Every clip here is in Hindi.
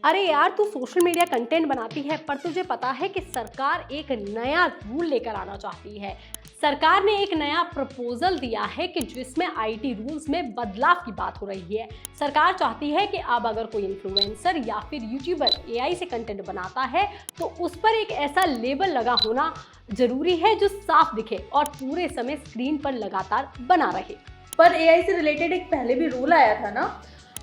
अरे यार, तू सोशल मीडिया कंटेंट बनाती है, पर तुझे पता है कि सरकार एक नया रूल लेकर आना चाहती है। सरकार ने एक नया प्रपोजल दिया है कि जिसमें आईटी रूल्स में बदलाव की बात हो रही है। सरकार चाहती है कि अब अगर कोई इन्फ्लुएंसर या फिर यूट्यूबर एआई से कंटेंट बनाता है तो उस पर एक ऐसा लेबल लगा होना जरूरी है जो साफ दिखे और पूरे समय स्क्रीन पर लगातार बना रहे। पर एआई से रिलेटेड एक पहले भी रूल आया था ना?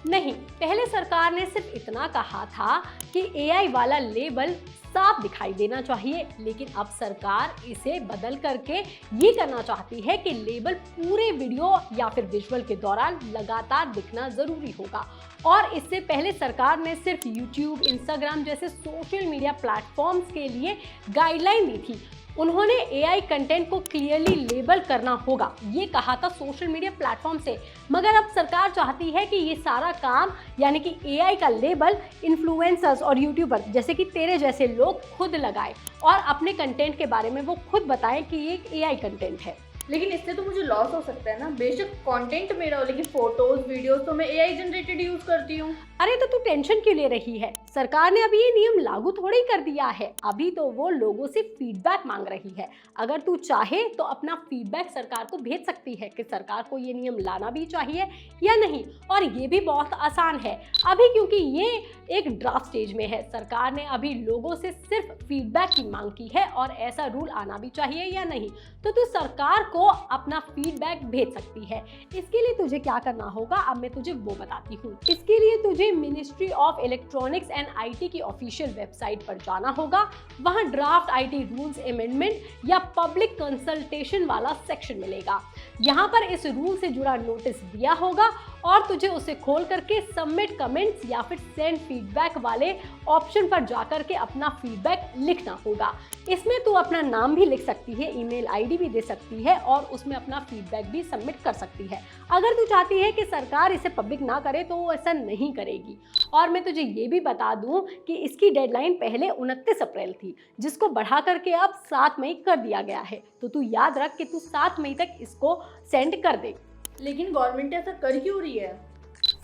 नहीं, पहले सरकार ने सिर्फ इतना कहा था कि एआई वाला लेबल साफ दिखाई देना चाहिए, लेकिन अब सरकार इसे बदल करके ये करना चाहती है कि लेबल पूरे वीडियो या फिर विजुअल के दौरान लगातार दिखना जरूरी होगा। और इससे पहले सरकार ने सिर्फ यूट्यूब, इंस्टाग्राम जैसे सोशल मीडिया प्लेटफॉर्म्स के लिए गाइडलाइन दी थी। उन्होंने एआई कंटेंट को क्लियरली लेबल करना होगा, ये कहा था सोशल मीडिया प्लेटफॉर्म से। मगर अब सरकार चाहती है कि ये सारा काम यानी कि एआई का लेबल इन्फ्लुएंसर्स और यूट्यूबर जैसे कि तेरे जैसे लोग खुद लगाए और अपने कंटेंट के बारे में वो खुद बताएं कि ये एक एआई कंटेंट है। लेकिन इससे तो मुझे लॉस हो सकता है ना। बेशक कंटेंट मेरा हो, लेकिन फोटोज वीडियोस तो मैं एआई जनरेटेड यूज करती हूँ। अरे तो तू टेंशन क्यों ले रही है? सरकार ने अभी ये नियम लागू थोड़ी कर दिया है, अभी तो वो लोगों से फीडबैक मांग रही है। अगर तू चाहे तो अपना फीडबैक सरकार को भेज सकती है कि सरकार को ये नियम लाना भी चाहिए या नहीं। और ये भी बहुत आसान है अभी, क्योंकि ये एक ड्राफ्ट स्टेज में है। सरकार ने अभी लोगों से सिर्फ फीडबैक की मांग की है और ऐसा रूल आना भी चाहिए या नहीं। तो तू सरकार को अपना फीडबैक भेज सकती है। इसके लिए तुझे क्या करना होगा अब मैं तुझे वो बताती हूँ। इसके लिए तुझे ministry of electronics and IT की ऑफिशियल वेबसाइट पर जाना होगा। वहां ड्राफ्ट आईटी रूल्स अमेंडमेंट या पब्लिक कंसल्टेशन वाला सेक्शन मिलेगा। यहाँ पर इस रूल से जुड़ा नोटिस दिया होगा और तुझे उसे खोल करके सबमिट कमेंट्स या फिर सेंड फीडबैक वाले ऑप्शन पर जाकर के अपना फीडबैक लिखना होगा। इसमें तू अपना नाम भी लिख सकती है, ईमेल आईडी भी दे सकती है और उसमें अपना फीडबैक भी सबमिट कर सकती है। अगर तू चाहती है कि सरकार इसे पब्लिक ना करे तो वो ऐसा नहीं करेगी। और मैं तुझे ये भी बता दूं कि इसकी डेडलाइन पहले 29 अप्रैल थी, जिसको बढ़ा करके अब 7 मई कर दिया गया है। तो तू याद रख कि तू 7 मई तक इसको सेंड कर दे। लेकिन गवर्नमेंट ऐसा कर क्यों रही है?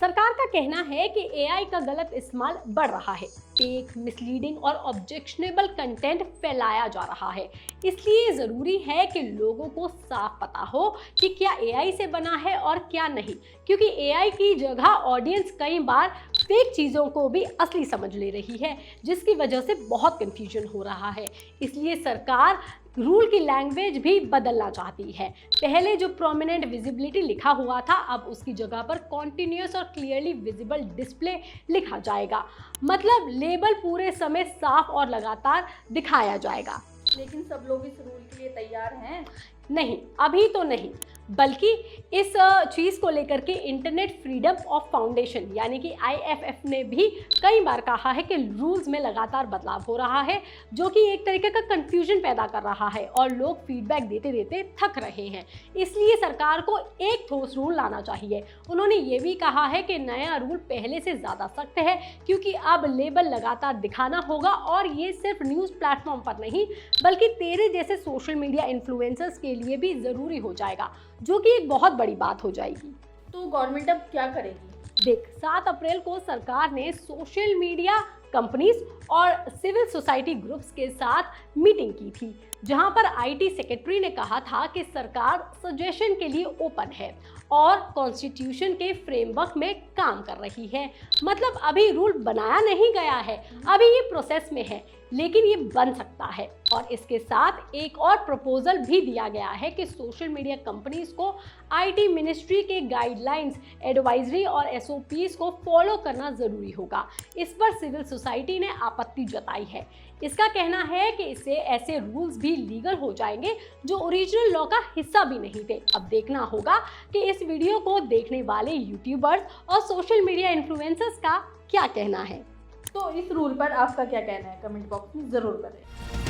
सरकार का कहना है कि एआई का गलत इस्तेमाल बढ़ रहा है, फेक, मिसलीडिंग और ऑब्जेक्शनेबल कंटेंट फैलाया जा रहा है। इसलिए ज़रूरी है कि लोगों को साफ पता हो कि क्या एआई से बना है और क्या नहीं, क्योंकि एआई की जगह ऑडियंस कई बार फेक चीज़ों को भी असली समझ ले रही है, जिसकी वजह से बहुत कंफ्यूजन हो रहा है। इसलिए सरकार रूल की लैंग्वेज भी बदलना चाहती है। पहले जो प्रोमिनेंट विजिबिलिटी लिखा हुआ था, अब उसकी जगह पर कॉन्टिन्यूअस और क्लियरली विजिबल डिस्प्ले लिखा जाएगा। मतलब लेबल पूरे समय साफ और लगातार दिखाया जाएगा। लेकिन सब लोग इस रूल के लिए तैयार हैं? नहीं, अभी तो नहीं, बल्कि इस चीज़ को लेकर के इंटरनेट फ्रीडम ऑफ फाउंडेशन यानी कि आईएफएफ ने भी कई बार कहा है कि रूल्स में लगातार बदलाव हो रहा है, जो कि एक तरीके का कंफ्यूजन पैदा कर रहा है और लोग फीडबैक देते देते थक रहे हैं। इसलिए सरकार को एक ठोस रूल लाना चाहिए। उन्होंने ये भी कहा है कि नया रूल पहले से ज़्यादा सख्त है, क्योंकि अब लेबल लगातार दिखाना होगा और ये सिर्फ न्यूज़ प्लेटफॉर्म पर नहीं बल्कि तेरे जैसे सोशल मीडिया इन्फ्लुएंसर्स के लिए भी ज़रूरी हो जाएगा, जो कि एक बहुत बड़ी बात हो जाएगी। तो गवर्नमेंट अब क्या करेगी? देख, 7 अप्रैल को सरकार ने सोशल मीडिया कंपनीज और सिविल सोसाइटी ग्रुप्स के साथ मीटिंग की थी, जहां पर आईटी सेक्रेटरी ने कहा था कि सरकार सजेशन के लिए ओपन है और कॉन्स्टिट्यूशन के फ्रेमवर्क में काम कर रही है। मतलब अभी रूल बनाया नहीं गया है, अभी ये प्रोसेस में है, लेकिन ये बन सकता है। और इसके साथ एक और प्रपोजल भी दिया गया है कि सोशल मीडिया कंपनीज को आईटी मिनिस्ट्री के गाइडलाइंस, एडवाइजरी और एसओपीज को फॉलो करना जरूरी होगा। इस पर सिविल सोसाइटी ने आपत्ति जताई है। इसका कहना है कि इससे ऐसे रूल्स भी लीगल हो जाएंगे जो ओरिजिनल लॉ का हिस्सा भी नहीं थे। अब देखना होगा कि इस वीडियो को देखने वाले यूट्यूबर्स और सोशल मीडिया इन्फ्लुएंसर्स का क्या कहना है। तो इस रूल पर आपका क्या कहना है? कमेंट बॉक्स में ज़रूर करें।